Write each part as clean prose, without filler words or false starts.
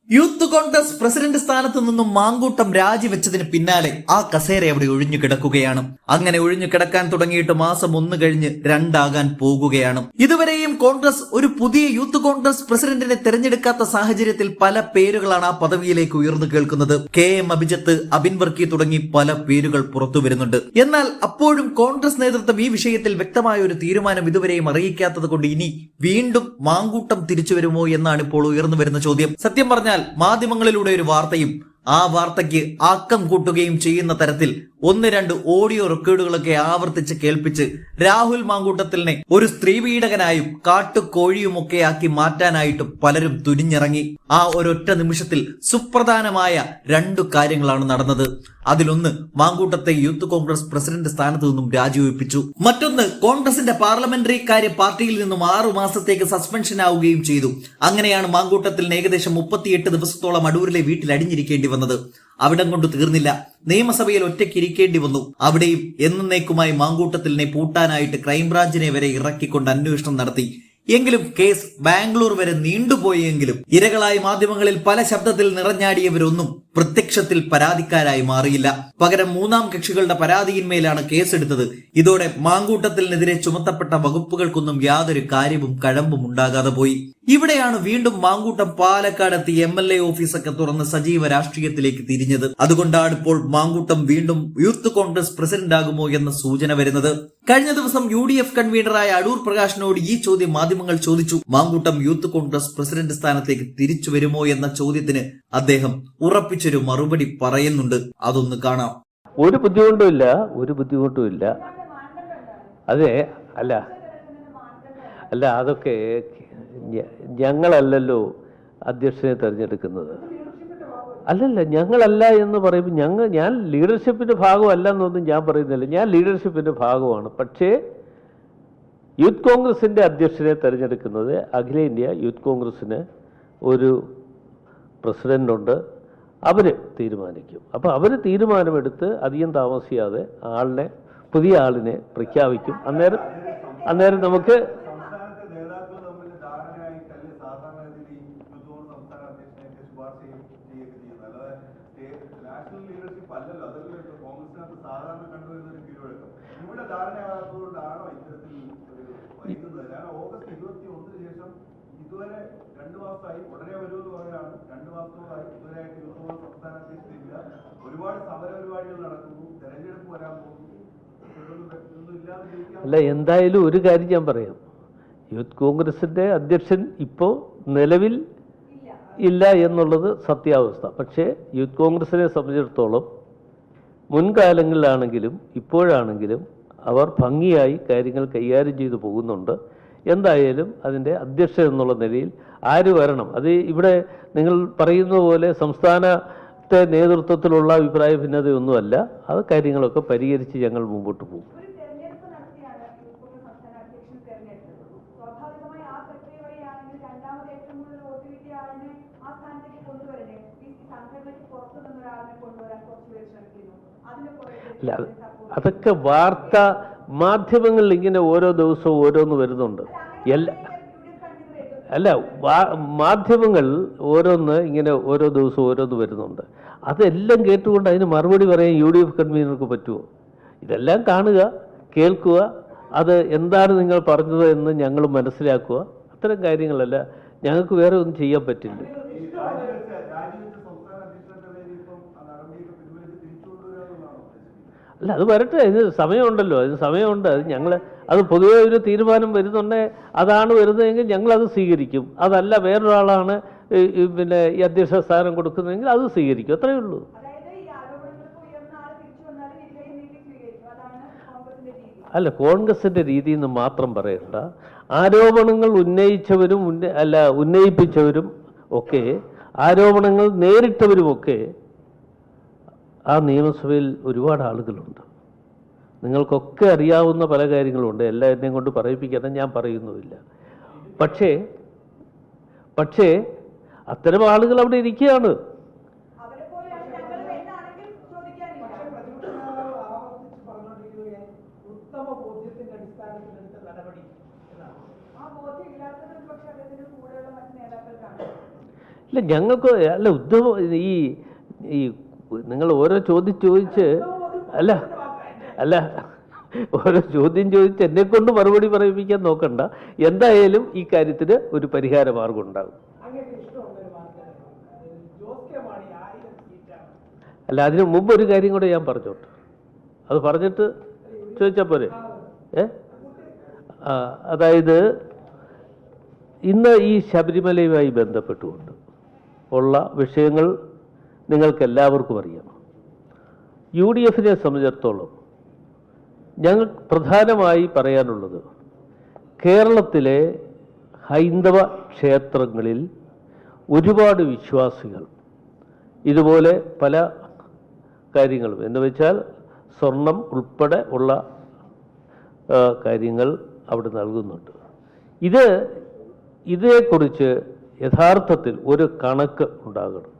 Youth Congress president സ്ഥാനത്ത് നിന്നും മാങ്കൂട്ടം രാജിവെച്ചതിന് പിന്നാലെ ആ കസേര അവിടെ ഒഴിഞ്ഞു കിടക്കുകയാണ്. അങ്ങനെ ഒഴിഞ്ഞു കിടക്കാൻ തുടങ്ങിയിട്ട് മാസം 1 കഴിഞ്ഞ് 2 ആകാൻ പോകുകയാണ്. ഇതുവരെയും കോൺഗ്രസ് ഒരു പുതിയ യൂത്ത് കോൺഗ്രസ് പ്രസിഡന്റിനെ തെരഞ്ഞെടുക്കാത്ത സാഹചര്യത്തിൽ പല പേരുകളാണ് ആ പദവിയിലേക്ക് ഉയർന്നു കേൾക്കുന്നത്. KM അഭിജിത്ത്, അബിൻ വർക്കി തുടങ്ങി പല പേരുകൾ പുറത്തു വരുന്നുണ്ട്. എന്നാൽ അപ്പോഴും കോൺഗ്രസ് നേതൃത്വം ഈ വിഷയത്തിൽ വ്യക്തമായ ഒരു തീരുമാനം ഇതുവരെയും അറിയിക്കാത്തത് കൊണ്ട് ഇനി വീണ്ടും മാങ്കൂട്ടം തിരിച്ചു വരുമോ എന്നാണ് ഇപ്പോൾ ഉയർന്നു വരുന്ന ചോദ്യം. സത്യം പറഞ്ഞാൽ മാധ്യമങ്ങളിലൂടെ ഒരു വാർത്തയും ആ വാർത്തയ്ക്ക് ആക്കം കൂട്ടുകയും ചെയ്യുന്ന തരത്തിൽ 1-2 ഓഡിയോ റെക്കോർഡുകളൊക്കെ ആവർത്തിച്ച് കേൾപ്പിച്ച് രാഹുൽ മാങ്കൂട്ടത്തിലിനെ ഒരു സ്ത്രീ പീഡകനായും കാട്ടുകോഴിയുമൊക്കെ ആക്കി മാറ്റാനായിട്ട് പലരും തുനിഞ്ഞിറങ്ങി. ആ ഒരൊറ്റ നിമിഷത്തിൽ സുപ്രധാനമായ 2 കാര്യങ്ങളാണ് നടന്നത്. അതിലൊന്ന്, മാങ്കൂട്ടത്തെ യൂത്ത് കോൺഗ്രസ് പ്രസിഡന്റ് സ്ഥാനത്ത് നിന്നും രാജിവെപ്പിച്ചു. മറ്റൊന്ന്, കോൺഗ്രസിന്റെ പാർലമെന്ററി കാര്യ പാർട്ടിയിൽ നിന്നും 6 മാസത്തേക്ക് സസ്പെൻഷൻ ആവുകയും ചെയ്തു. അങ്ങനെയാണ് മാങ്കൂട്ടത്തിൽ ഏകദേശം 38 ദിവസത്തോളം അടൂരിലെ വീട്ടിൽ അടിഞ്ഞിരിക്കേണ്ടി വന്നത്. അവിടം കൊണ്ട് തീർന്നില്ല, നിയമസഭയിൽ ഒറ്റയ്ക്ക് ഇരിക്കേണ്ടി വന്നു. അവിടെയും എന്നേക്കുമായി മാങ്കൂട്ടത്തിലിനെ പൂട്ടാനായിട്ട് ക്രൈംബ്രാഞ്ചിനെ വരെ ഇറക്കിക്കൊണ്ട് അന്വേഷണം നടത്തി. എങ്കിലും കേസ് ബാംഗ്ലൂർ വരെ നീണ്ടുപോയെങ്കിലും ഇരകളായി മാധ്യമങ്ങളിൽ പല ശബ്ദത്തിൽ നിറഞ്ഞാടിയവരൊന്നും പ്രത്യക്ഷത്തിൽ പരാതിക്കാരായി മാറിയില്ല. പകരം 3ാം കക്ഷികളുടെ പരാതിയിന്മേലാണ് കേസെടുത്തത്. ഇതോടെ മാങ്കൂട്ടത്തിനെതിരെ ചുമത്തപ്പെട്ട വകുപ്പുകൾക്കൊന്നും യാതൊരു കാര്യവും കഴമ്പും ഉണ്ടാകാതെ പോയി. ഇവിടെയാണ് വീണ്ടും മാങ്കൂട്ടം പാലക്കാടെത്തി MLA ഓഫീസൊക്കെ തുറന്ന് സജീവ രാഷ്ട്രീയത്തിലേക്ക് തിരിഞ്ഞത്. അതുകൊണ്ടാണ് ഇപ്പോൾ മാങ്കൂട്ടം വീണ്ടും യൂത്ത് കോൺഗ്രസ് പ്രസിഡന്റ് ആകുമോ എന്ന സൂചന വരുന്നത്. കഴിഞ്ഞ ദിവസം UDF കൺവീനറായ അടൂർ പ്രകാശിനോട് ഈ ചോദ്യം മാധ്യമങ്ങൾ ചോദിച്ചു. മാങ്കൂട്ടം യൂത്ത് കോൺഗ്രസ് പ്രസിഡന്റ് സ്ഥാനത്തേക്ക് തിരിച്ചു വരുമോ എന്ന ചോദ്യത്തിന് അദ്ദേഹം ഉറപ്പിച്ചൊരു മറുപടി പറയുന്നുണ്ട്. അതൊന്ന് കാണാം. ഒരു ബുദ്ധിമുട്ടുമില്ല. അതെ, അല്ല അതൊക്കെ ഞങ്ങളല്ലല്ലോ അധ്യക്ഷനെ തെരഞ്ഞെടുക്കുന്നത്. അല്ലല്ല, ഞങ്ങളല്ല എന്ന് പറയുമ്പോൾ ഞാൻ ലീഡർഷിപ്പിന്റെ ഭാഗമല്ല എന്നൊന്നും ഞാൻ പറയുന്നില്ല. ഞാൻ ലീഡർഷിപ്പിന്റെ ഭാഗമാണ്. പക്ഷേ യൂത്ത് കോൺഗ്രസിന്റെ അധ്യക്ഷനെ തെരഞ്ഞെടുക്കുന്നത് അഖിലേന്ത്യാ യൂത്ത് കോൺഗ്രസിന് ഒരു പ്രസിഡന്റുണ്ട്. അവർ തീരുമാനിക്കും. അപ്പോൾ അവർ തീരുമാനമെടുത്ത് അധികം താമസിയാതെ പുതിയ ആളിനെ പ്രഖ്യാപിക്കും. അന്നേരം നമുക്ക് ഇതുവരെ 2 മാസമായി ഉടനെ വരുമെന്ന് പറയാനാണ്. 2 മാസത്തോളമായി ഇതുവരെയായിട്ട് യൂത്ത് സംസ്ഥാന അധ്യക്ഷനില്ല. ഒരുപാട് സമര പരിപാടികൾ നടക്കുന്നു, തെരഞ്ഞെടുപ്പ് വരാൻ പോകുന്നു. അല്ല, എന്തായാലും ഒരു കാര്യം ഞാൻ പറയാം. യൂത്ത് കോൺഗ്രസിന്റെ അധ്യക്ഷൻ ഇപ്പോൾ നിലവിൽ ഇല്ല എന്നുള്ളത് സത്യാവസ്ഥ. പക്ഷേ യൂത്ത് കോൺഗ്രസിനെ സംബന്ധിച്ചിടത്തോളം മുൻകാലങ്ങളിലാണെങ്കിലും ഇപ്പോഴാണെങ്കിലും അവർ ഭംഗിയായി കാര്യങ്ങൾ കൈകാര്യം ചെയ്തു പോകുന്നുണ്ട്. എന്തായാലും അതിൻ്റെ അധ്യക്ഷൻ എന്നുള്ള നിലയിൽ ആര് വരണം, അത് ഇവിടെ നിങ്ങൾ പറയുന്ന പോലെ സംസ്ഥാനത്തെ നേതൃത്വത്തിലുള്ള അഭിപ്രായ ഭിന്നതയൊന്നുമല്ല. അത് കാര്യങ്ങളൊക്കെ പരിഹരിച്ച് ഞങ്ങൾ മുമ്പോട്ട് പോകും. അല്ല, അതൊക്കെ വാർത്ത മാധ്യമങ്ങളിൽ ഇങ്ങനെ ഓരോ ദിവസവും ഓരോന്ന് വരുന്നുണ്ട്. മാധ്യമങ്ങൾ ഓരോന്ന് ഇങ്ങനെ ഓരോ ദിവസവും ഓരോന്ന് വരുന്നുണ്ട്. അതെല്ലാം കേട്ടുകൊണ്ട് അതിന് മറുപടി പറയാൻ UDF കൺവീനർക്ക് പറ്റുമോ? ഇതെല്ലാം കാണുക, കേൾക്കുക, അത് എന്താണ് നിങ്ങൾ പറഞ്ഞത് എന്ന് ഞങ്ങൾ മനസ്സിലാക്കുക. അത്തരം കാര്യങ്ങളല്ല, ഞങ്ങൾക്ക് വേറെ ഒന്നും ചെയ്യാൻ പറ്റില്ല. അല്ല, അത് വരട്ടെ, ഇതിന് സമയമുണ്ടല്ലോ, അതിന് സമയമുണ്ട്. അത് പൊതുവെ ഒരു തീരുമാനം വരുന്നുണ്ടേ അതാണ് വരുന്നതെങ്കിൽ ഞങ്ങളത് സ്വീകരിക്കും. അതല്ല വേറൊരാളാണ് ഈ അധ്യക്ഷ സ്ഥാനം കൊടുക്കുന്നതെങ്കിൽ അത് സ്വീകരിക്കും. അത്രയേ ഉള്ളൂ. അല്ല, കോൺഗ്രസിന്റെ രീതി എന്ന് മാത്രം പറയണ്ട. ആരോപണങ്ങൾ ഉന്നയിപ്പിച്ചവരും ഒക്കെ, ആരോപണങ്ങൾ നേരിട്ടവരുമൊക്കെ ആ നിയമസഭയിൽ ഒരുപാട് ആളുകളുണ്ട്. നിങ്ങൾക്കൊക്കെ അറിയാവുന്ന പല കാര്യങ്ങളുണ്ട്. എല്ലാവരെയും കൊണ്ട് പറയിപ്പിക്കാൻ ഞാൻ പറയുന്നുമില്ല. പക്ഷേ അത്തരം ആളുകൾ അവിടെ ഇരിക്കുകയാണ്. ഇല്ല ഞങ്ങൾക്ക് അല്ല ഉദ്ധവ് ഈ ഈ നിങ്ങൾ ഓരോ ചോദ്യം ചോദിച്ച് അല്ല അല്ല ഓരോ ചോദ്യം ചോദിച്ച് എന്നെ കൊണ്ട് മറുപടി പറയിപ്പിക്കാൻ നോക്കണ്ട. എന്തായാലും ഈ കാര്യത്തിന് ഒരു പരിഹാര മാർഗം ഉണ്ടാകും. അല്ല അതിന് മുമ്പ് ഒരു കാര്യം കൂടെ ഞാൻ പറഞ്ഞോട്ടെ, അത് പറഞ്ഞിട്ട് ചോദിച്ചാൽ പോരെ. അതായത് ഇന്ന് ഈ ശബരിമലയുമായി ബന്ധപ്പെട്ടുകൊണ്ട് ഉള്ള വിഷയങ്ങൾ നിങ്ങൾക്കെല്ലാവർക്കും അറിയാം. UDF സംബന്ധിച്ചിടത്തോളം ഞങ്ങൾ പ്രധാനമായി പറയാനുള്ളത് കേരളത്തിലെ ഹൈന്ദവ ക്ഷേത്രങ്ങളിൽ ഒരുപാട് വിശ്വാസികൾ ഇതുപോലെ പല കാര്യങ്ങളും എന്ന് വെച്ചാൽ സ്വർണം ഉൾപ്പെടെ ഉള്ള കാര്യങ്ങൾ അവിടെ നൽകുന്നുണ്ട്. ഇതേക്കുറിച്ച് യഥാർത്ഥത്തിൽ ഒരു കണക്ക് ഉണ്ടാകണം.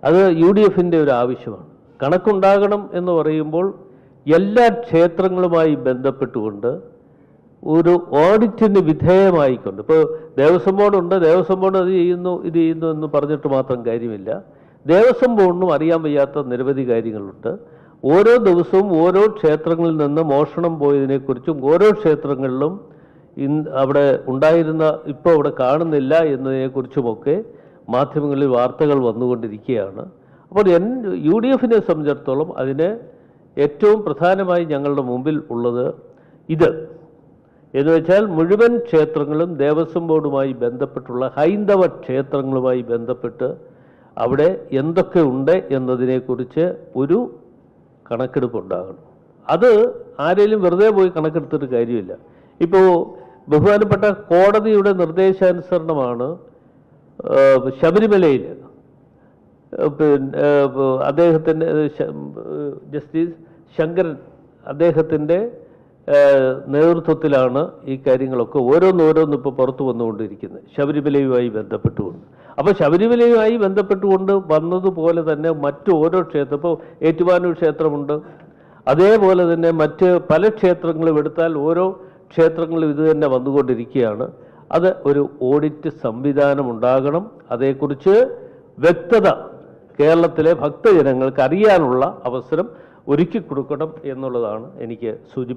അത് UDF ഒരു ആവശ്യമാണ്. കണക്കുണ്ടാകണം എന്ന് പറയുമ്പോൾ എല്ലാ ക്ഷേത്രങ്ങളുമായി ബന്ധപ്പെട്ടുകൊണ്ട് ഒരു ഓഡിറ്റിന് വിധേയമായിക്കൊണ്ട്, ഇപ്പോൾ ദേവസ്വം ബോർഡുണ്ട്, ദേവസ്വം ബോർഡ് അത് ചെയ്യുന്നു ഇത് ചെയ്യുന്നു എന്ന് പറഞ്ഞിട്ട് മാത്രം കാര്യമില്ല. ദേവസ്വം ബോർഡിനും അറിയാൻ വയ്യാത്ത നിരവധി കാര്യങ്ങളുണ്ട്. ഓരോ ദിവസവും ഓരോ ക്ഷേത്രങ്ങളിൽ നിന്ന് മോഷണം പോയതിനെക്കുറിച്ചും ഓരോ ക്ഷേത്രങ്ങളിലും അവിടെ ഉണ്ടായിരുന്ന ഇപ്പോൾ അവിടെ കാണുന്നില്ല എന്നതിനെക്കുറിച്ചുമൊക്കെ മാധ്യമങ്ങളിൽ വാർത്തകൾ വന്നുകൊണ്ടിരിക്കുകയാണ്. അപ്പോൾ UDF സംബന്ധിച്ചിടത്തോളം അതിന് ഏറ്റവും പ്രധാനമായി ഞങ്ങളുടെ മുമ്പിൽ ഉള്ളത് എന്ന് വെച്ചാൽ മുഴുവൻ ക്ഷേത്രങ്ങളും ദേവസ്വം ബോർഡുമായി ബന്ധപ്പെട്ടുള്ള ഹൈന്ദവ ക്ഷേത്രങ്ങളുമായി ബന്ധപ്പെട്ട് അവിടെ എന്തൊക്കെ ഉണ്ട് എന്നതിനെക്കുറിച്ച് ഒരു കണക്കെടുപ്പുണ്ടാകണം. അത് ആരെങ്കിലും വെറുതെ പോയി കണക്കെടുത്തിട്ട് കാര്യമില്ല. ഇപ്പോൾ ബഹുമാനപ്പെട്ട കോടതിയുടെ നിർദ്ദേശാനുസരണമാണ് ശബരിമലയിൽ അദ്ദേഹത്തിൻ്റെ ജസ്റ്റിസ് ശങ്കരൻ അദ്ദേഹത്തിൻ്റെ നേതൃത്വത്തിലാണ് ഈ കാര്യങ്ങളൊക്കെ ഓരോന്നോരോന്ന് ഇപ്പോൾ പുറത്തു വന്നുകൊണ്ടിരിക്കുന്നത് ശബരിമലയുമായി ബന്ധപ്പെട്ടുകൊണ്ട്. അപ്പോൾ ശബരിമലയുമായി ബന്ധപ്പെട്ടുകൊണ്ട് വന്നതുപോലെ തന്നെ മറ്റു ഓരോ ക്ഷേത്രം, ഇപ്പോൾ ഏറ്റുമാനൂർ ക്ഷേത്രമുണ്ട്, അതേപോലെ തന്നെ മറ്റ് പല ക്ഷേത്രങ്ങളും എടുത്താൽ ഓരോ ക്ഷേത്രങ്ങളും ഇത് തന്നെ വന്നുകൊണ്ടിരിക്കുകയാണ്. അത് ഒരു ഓഡിറ്റ് സംവിധാനം ഉണ്ടാകണം. അതേക്കുറിച്ച് വ്യക്തത കേരളത്തിലെ ഭക്തജനങ്ങൾക്ക് അറിയാനുള്ള അവസരം ഒരുക്കി കൊടുക്കണം എന്നുള്ളതാണ് എനിക്ക് സൂചിപ്പിക്കുന്നത്.